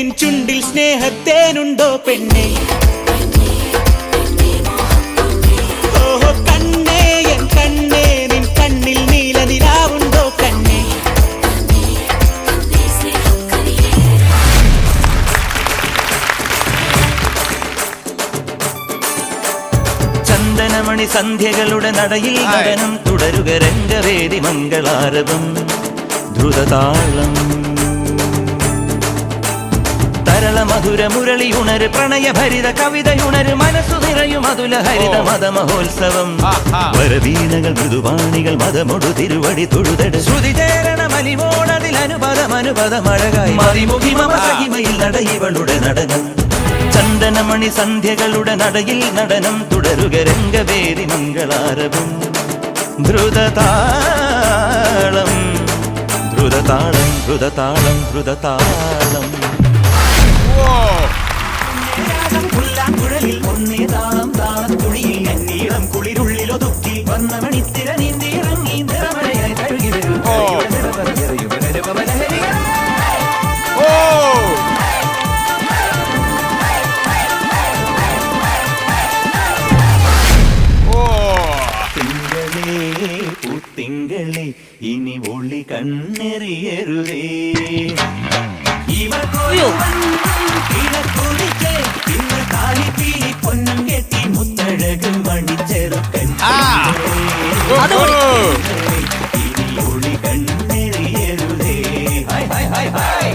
നിൻ ചുണ്ടിൽ സ്നേഹത്തേനുണ്ടോ പെണ്ണേ? ഓഹോ കണ്ണേ എൻ കണ്ണേ നിൻ കണ്ണിൽ നീല നിലാവുണ്ടോ കണ്ണേ? ചന്ദനമണി സന്ധ്യകളുടെ നടയിൽ നടനം തുടരുക രംഗവേദി മംഗളാരവം ദ്രുതതാളം തരള മധുര മുരളി ഉണര് പ്രണയഭരിത കവിതയുണര് മനസ്സു നിറയും അതുല ഹരിത മതമഹോത്സവം വരവീണകൾ മൃദുവാണികൾ മതമൊടു തിരുവടി തൊഴുതട് ശ്രുതി ചേരണ മലിമോണതിൽ അനുപദമഴകായി മറിമുഖി മമസഹിമയിൽ നടയിവളുടെ നടനം ചന്ദനമണി സന്ധ്യകളുടെ നടയിൽ നടനം തുടരുക രംഗവേദി മംഗളാരവം ദ്രുതതാളം ദ്രുതതാളം ദ്രുതതാളം ദ്രുതതാളം കുഴലിൽ ഒന്നേ താളം താളത്തുണിയിൽ എന്നീളം കുളിരുള്ളിൽ ഒതുക്കി വന്ന മണിത്തിര നീന്തിയിറങ്ങി നിറമഴയായി തഴുകി വരും തിങ്കളെ ഇനി ഒളി കണ്ണെറിയരുതേ പൊന്നം കെട്ടി മുത്തഴക് മണിച്ചെറുക്കൻ ഇനി ഒളി കണ്ണെറിയരുതേ ഹായ് ഹായ് ഹായ് ഹായ്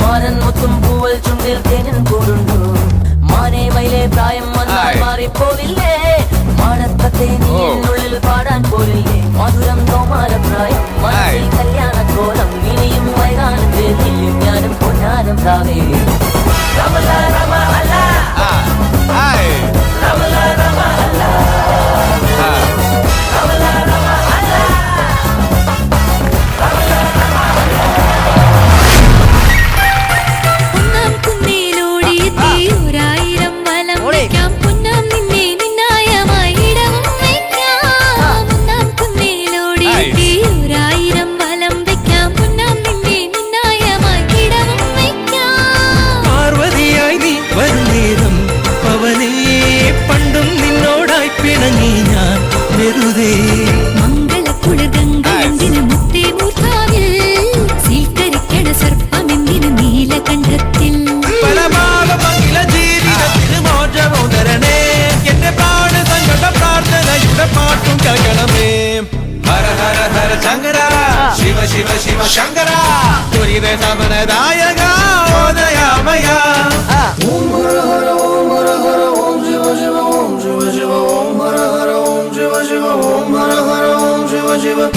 മാനൻ മുത്തും പൂവൽ ചുണ്ടിൽ തേനൻ കൂടുണ്ടോ മാനേ മയിലെ പ്രായം വന്നാൽ മാറിപ്പോവില്ലേ മാനത്തത്തെ നീനുള്ളിൽ പാടാൻ പോലില്ലേ മധുരം തോമാല പ്രായം മനസ്സിൽ കല്യാണക്കോലം ഇനിയും വൈകാനും ചേർന്നില്ല ഞാനും പൊന്നാനും പ്രാവേ രമല രമ അല്ല രമല രമ അല്ല രമല രമ അല്ല ശിവ ശിവ ശങ്കര ദുരിത സമനദായക ഓദയാമയ Om Hara Hara Om Hara Hara Om Shiva Shiva Om Shiva Shiva Om Hara Hara Om Shiva Shiva Om Hara Hara Om Shiva Shiva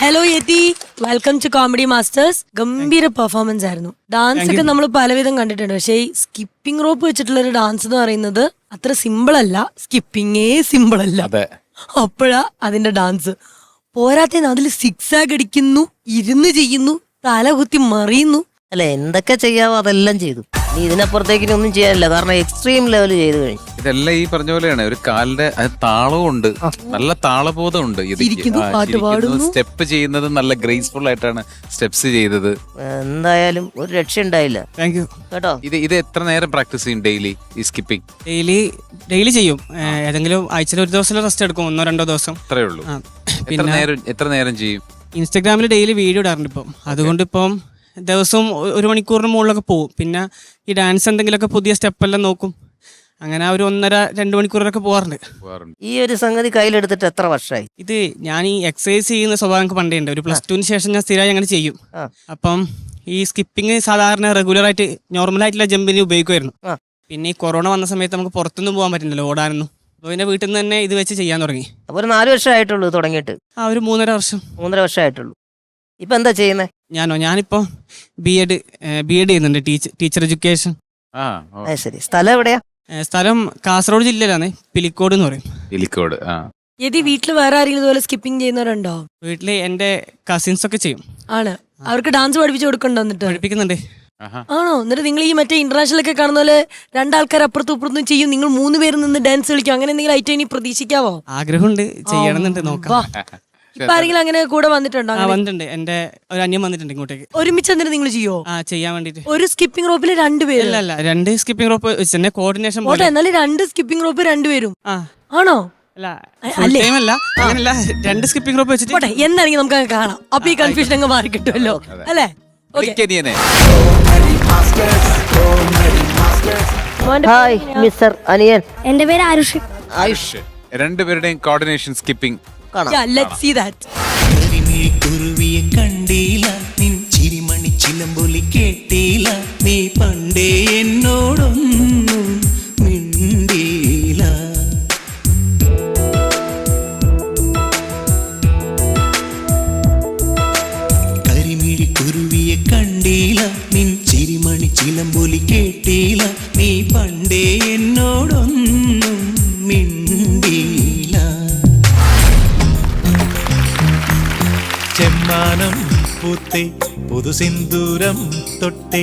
hello Yathi, welcome to comedy masters. ഗംഭീര പെർഫോമൻസ് ആയിരുന്നു. ഡാൻസ് ഒക്കെ നമ്മൾ പലവിധം കണ്ടിട്ടുണ്ട്, പക്ഷേ ഈ സ്കിപ്പിംഗ് റോപ്പ് വെച്ചിട്ടുള്ള ഒരു ഡാൻസ് എന്ന് പറയുന്നത് അത്ര സിമ്പിൾ അല്ല. സ്കിപ്പിങ്ങേ സിമ്പിൾ അല്ല, അപ്പോഴാ അതിന്റെ ഡാൻസ്. പോരാത്തതിന് അതിൽ സിക്സ് ആഗ് അടിക്കുന്നു, ഇരുന്ന് ചെയ്യുന്നു, തല കുത്തി മറിയുന്നു. അല്ല, എന്തൊക്കെ ചെയ്യാവോ അതെല്ലാം ചെയ്തു. നീ ഇതിനപ്പുറത്തേക്ക് ഒന്നും ചെയ്യാനില്ല, കാരണം എക്സ്ട്രീം ലെവൽ ചെയ്തു കഴിഞ്ഞു. ഇതെല്ലാം ഈ പറഞ്ഞ പോലെയാണ്, ഒരു കാലിന്റെ താളവും ഉണ്ട്, നല്ല താളബോധം ഉണ്ട്. സ്റ്റെപ്പ് ചെയ്യുന്നത് നല്ല ഗ്രേസ്ഫുൾ ആയിട്ടാണ് സ്റ്റെപ്സ് ചെയ്തത്. എന്തായാലും ഒരു രക്ഷ ഉണ്ടായില്ല. താങ്ക് യു കേട്ടോ. ഇത് എത്ര നേരം പ്രാക്ടീസ് ചെയ്യും ഡെയിലി ഈ സ്കിപ്പിംഗ്? ഡെയിലി ചെയ്യും. ഏതെങ്കിലും ആഴ്ചയിൽ ഒരു ദിവസം റെസ്റ്റ് എടുക്കും, 1-2 ദിവസം. അത്രേ ഉള്ളൂ. എത്ര നേരം ചെയ്യും? ഇൻസ്റ്റാഗ്രാമിൽ ഡെയിലി വീഡിയോ ഇടാറുണ്ട് ഇപ്പം. അതുകൊണ്ട് ഇപ്പം ദിവസവും 1 മണിക്കൂറിന് മുകളിലൊക്കെ പോകും. പിന്നെ ഈ ഡാൻസ് എന്തെങ്കിലുമൊക്കെ പുതിയ സ്റ്റെപ്പെല്ലാം നോക്കും. അങ്ങനെ ഒരു 1.5-2 മണിക്കൂറൊക്കെ പോകാറുണ്ട്. ഈ ഒരു സംഗതി കയ്യിലെടുത്തിട്ട് എത്ര വർഷമായി? ഇത് ഞാൻ ഈ എക്സസൈസ് ചെയ്യുന്ന സ്വഭാവം എനിക്ക് പണ്ടേ ഉണ്ട്. ഒരു +2 ശേഷം ഞാൻ സ്ഥിരമായി അങ്ങനെ ചെയ്യും. അപ്പം ഈ സ്കിപ്പിങ് സാധാരണ റെഗുലറായിട്ട് നോർമലായിട്ടുള്ള ജമ്പിന് ഉപയോഗിക്കുമായിരുന്നു. പിന്നെ ഈ കൊറോണ വന്ന സമയത്ത് നമുക്ക് പുറത്തൊന്നും പോകാൻ പറ്റില്ലല്ലോ, ഓടാനൊന്നും. അപ്പോൾ പിന്നെ വീട്ടിൽ നിന്ന് തന്നെ ഇത് വെച്ച് ചെയ്യാൻ തുടങ്ങി. അപ്പോൾ ഒരു 4 വർഷമായിട്ടുള്ളൂ തുടങ്ങിയിട്ട്? ഒരു 3.5 വർഷം. 3.5 വർഷമായിട്ടുള്ളൂ. ഇപ്പൊ എന്താ ചെയ്യുന്നത്? ഞാനിപ്പോ ബി.എഡ് ചെയ്യുന്നുണ്ട്, ടീച്ചർ എഡ്യൂക്കേഷൻ. ശരി. സ്ഥലം എവിടെയാ? സ്ഥലം കാസർഗോഡ് ജില്ലയിലാണ്, പിലിക്കോട് എന്ന് പറയും. പിലിക്കോട്. യതി വീട്ടില് വേറെ ആരെങ്കിലും ഇതുപോലെ സ്കിപ്പിംഗ് ചെയ്യുന്നവരുണ്ടോ? വീട്ടില് എന്റെ കസിൻസ് ഒക്കെ ചെയ്യും. ആണ്. അവർക്ക് ഡാൻസ് പഠിപ്പിച്ചു കൊടുക്കണ്ടോ? എന്നിട്ട് പഠിപ്പിക്കുന്നുണ്ട്. ആണോ? എന്നിട്ട് നിങ്ങൾ ഈ മറ്റേ ഇന്റർനാഷണൽ ഒക്കെ കാണുന്ന പോലെ 2 ആൾക്കാർ അപ്പുറത്തും ഇപ്പുറത്തും ചെയ്യും, നിങ്ങൾ 3 പേര് നിന്ന് ഡാൻസ് കളിക്കും, അങ്ങനെ എന്തെങ്കിലും ഐറ്റം ഇനി പ്രതീക്ഷിക്കാവോ? ആഗ്രഹമുണ്ട്, ചെയ്യണമെന്നുണ്ട്, നോക്കാം. ഇപ്പൊ ആരെങ്കിലും അങ്ങനെ കൂടെ വന്നിട്ടുണ്ടോ? വന്നിട്ടുണ്ട്, എന്റെ ഒരു അന്യം വന്നിട്ടുണ്ട് ഇങ്ങോട്ടേക്ക്. ഒരുമിച്ച് എന്തിനാ നിങ്ങൾ ചെയ്യോ? ചെയ്യാൻ വേണ്ടിട്ട്. ഒരു സ്കിപ്പിംഗ് റോപ്പില് 2 പേര്? അല്ല, 2 സ്കിപ്പിംഗ് റോപ്പ് വെച്ച് കോർഡിനേഷൻ. എന്നാലും 2 സ്കിപ്പിംഗ് റോപ്പ് 2 പേരും ആണോ? അല്ല, അങ്ങനല്ല, 2 സ്കിപ്പിംഗ് റോപ്പ് വെച്ചിട്ട് എന്നാണെങ്കിൽ നമുക്ക് അങ്ങ് കാണാം. അപ്പൊ ഈ കൺഫ്യൂഷൻ അങ്ങ് മാറി കിട്ടുമല്ലോ അല്ലേ? ഹായ് മിസ്റ്റർ അനിയൻ. എന്റെ പേര് ആരുഷ്. ആയുഷ്. രണ്ടുപേരുടെയും കോർഡിനേഷൻ സ്കിപ്പിംഗ് കുരുവിയെ കണ്ടീല, നിൻ ചിരിമണി ചിലമ്പൊലി കേട്ടീല, നീ പണ്ടേ എന്നോടൊന്നും മിണ്ടീല. കരിമിഴി കുരുവിയെ കണ്ടീല, നിൻ ചിരിമണി ചിലമ്പൊലി കേട്ടീല, നീ പണ്ടേ എന്നോടൊന്നും മിണ്ടീല. ചെമ്മാനം പൂത്തേ പുതുസിന്ദൂരം തൊട്ടേ,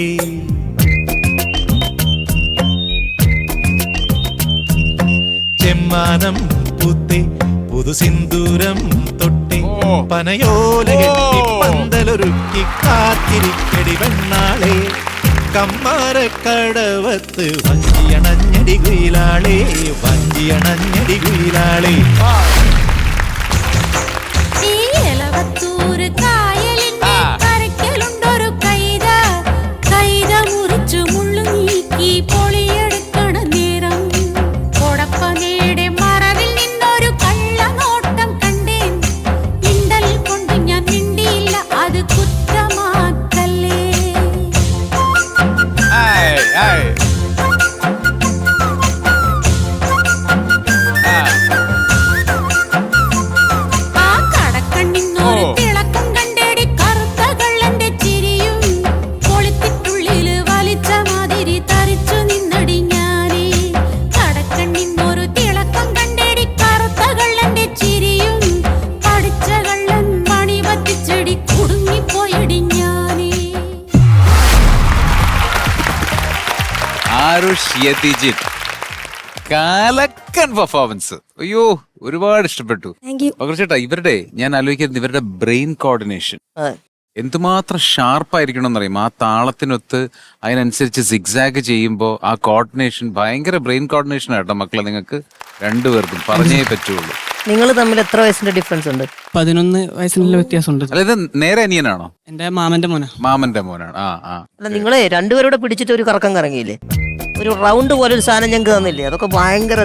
ചെമ്മാനം പൂത്തേ പുതുസിന്ദൂരം തൊട്ടേ, പനയോല കെട്ടി പന്തലൊരുക്കി കാത്തിരിക്കടി പെണ്ണാളെ, കമ്മാരക്കടവത്ത് വഞ്ചിയണഞ്ഞടി കുയിലാളെ, വഞ്ചിയണഞ്ഞടി കുയിലാളെ. കരക്കലുണ്ടൊരു കൈത, കൈത മുറിച്ചു മുള്ളു നീക്കി പൊളിയെടുക്കണ നേരം, കൊടപ്പനയുടെ മറവിൽ നിന്നൊരു കള്ളനോട്ടം കണ്ടേൻ, മിണ്ടൽ കൊണ്ട് ഞാൻ മിണ്ടിയില്ല, അത് കുറ്റമാക്കല്ലേ. കാലക്കൻ പെർഫോമൻസ്. അയ്യോ, ഒരുപാട് ഇഷ്ടപ്പെട്ടു. ചേട്ടാ, ഇവരുടെ ഞാൻ ആലോചിക്കുന്നത് ഇവരുടെ ബ്രെയിൻ കോർഡിനേഷൻ എന്തുമാത്രം ഷാർപ്പായിരിക്കണം എന്നറിയും. ആ താളത്തിനൊത്ത് അതിനനുസരിച്ച് സിഗ്സാഗ് ചെയ്യുമ്പോൾ ആ കോർഡിനേഷൻ ഭയങ്കര ബ്രെയിൻ കോർഡിനേഷൻ ആട്ടോ മക്കളെ. നിങ്ങൾക്ക് 2 പേർക്കും പറഞ്ഞേ പറ്റുള്ളൂ. നിങ്ങൾ തമ്മിൽ എത്ര വയസ്സിന്റെ ഡിഫറൻസ് ഉണ്ട്? 11 വയസ്സിനുള്ള വ്യത്യാസമുണ്ട്. അല്ല, ഇത് നേരെ അനിയനാണോ? എന്റെ മാമന്റെ മോനാണ്. അല്ല, നിങ്ങളെ 2 പേരോടെ പിടിച്ചിട്ട് ഒരു കറക്കം കറങ്ങിയില്ലേ? ഒരു റൗണ്ട് പോലെ ഒരു സാധനം ഞങ്ങൾക്ക് തന്നില്ലേ? അതൊക്കെ ഭയങ്കര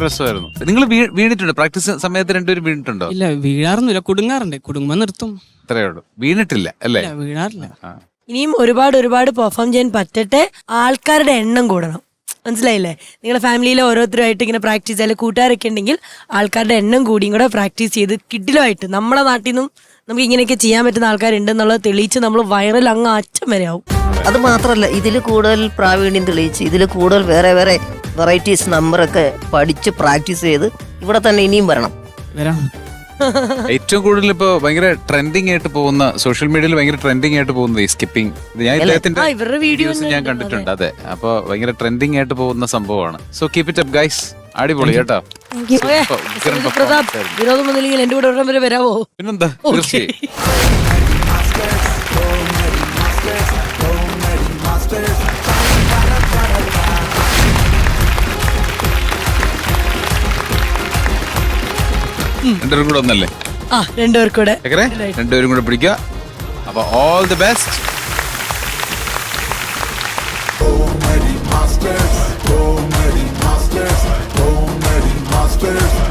രസമായിരുന്നു. നിങ്ങൾ വീണിട്ടുണ്ടോ? പ്രാക്ടീസ് സമയത്ത് 2 പേരും വീണിട്ടുണ്ടോ? ഇല്ല, വീഴാറൊന്നുമില്ല, കുടുങ്ങാറുണ്ട്. കുടുങ്ങുമ്പോൾ നിർത്തും, അത്രേ ഉള്ളൂ. വീണിട്ടില്ല അല്ലേ? വീഴാറില്ല. ഇനിയും ഒരുപാട് പെർഫോം ചെയ്യാൻ പറ്റട്ടെ. ആൾക്കാരുടെ എണ്ണം കൂടണം, മനസ്സിലായില്ലേ? നിങ്ങളുടെ ഫാമിലിയിലെ ഓരോരുത്തരുമായിട്ട് ഇങ്ങനെ പ്രാക്ടീസ് ചെയ്യാൻ കൂട്ടുകാരൊക്കെ ഉണ്ടെങ്കിൽ ആൾക്കാരുടെ എണ്ണം കൂടിയും കൂടെ പ്രാക്ടീസ് ചെയ്ത് കിഡിലുമായിട്ട് നമ്മുടെ നാട്ടിൽ നിന്നും നമുക്ക് ഇങ്ങനെയൊക്കെ ചെയ്യാൻ പറ്റുന്ന ആൾക്കാരുണ്ടെന്നുള്ളത് തെളിയിച്ച് നമ്മൾ വൈറൽ അങ്ങ് അറ്റം വരെ ആവും. അത് മാത്രല്ല, ഇതിൽ കൂടുതൽ പ്രാവീണ്യം തെളിയിച്ച് ഇതിൽ കൂടുതൽ വേറെ വെറൈറ്റീസ് നമ്പറൊക്കെ പഠിച്ച് പ്രാക്ടീസ് ചെയ്ത് ഇവിടെ തന്നെ ഇനിയും വരണം. ഏറ്റവും കൂടുതൽ ഇപ്പൊ ഭയങ്കര ട്രെൻഡിങ് ആയിട്ട് പോകുന്ന, സോഷ്യൽ മീഡിയയിൽ ഭയങ്കര ട്രെൻഡിങ് ആയിട്ട് പോകുന്നത് ഈ സ്കിപ്പിംഗ്. ഞാൻ ഇദ്ദേഹത്തിന്റെ വീഡിയോസ് ഞാൻ കണ്ടിട്ടുണ്ട്. അതെ, അപ്പൊ ഭയങ്കര ട്രെൻഡിങ് ആയിട്ട് പോകുന്ന സംഭവമാണ്. So keep it up guys. അടിപൊളി കേട്ടോ. വിനോദം വന്നില്ലെങ്കിൽ എന്റെ കൂടെ വരെ വരാവോ? പിന്നെന്താ, തീർച്ചയായും. രണ്ടുപേരും കൂടെ ഒന്നല്ലേ? 2 പേർക്കൂടെ 2 പേരും കൂടെ പിടിക്കുക. അപ്പൊ all the best. Comedy Masters, Comedy Masters. this.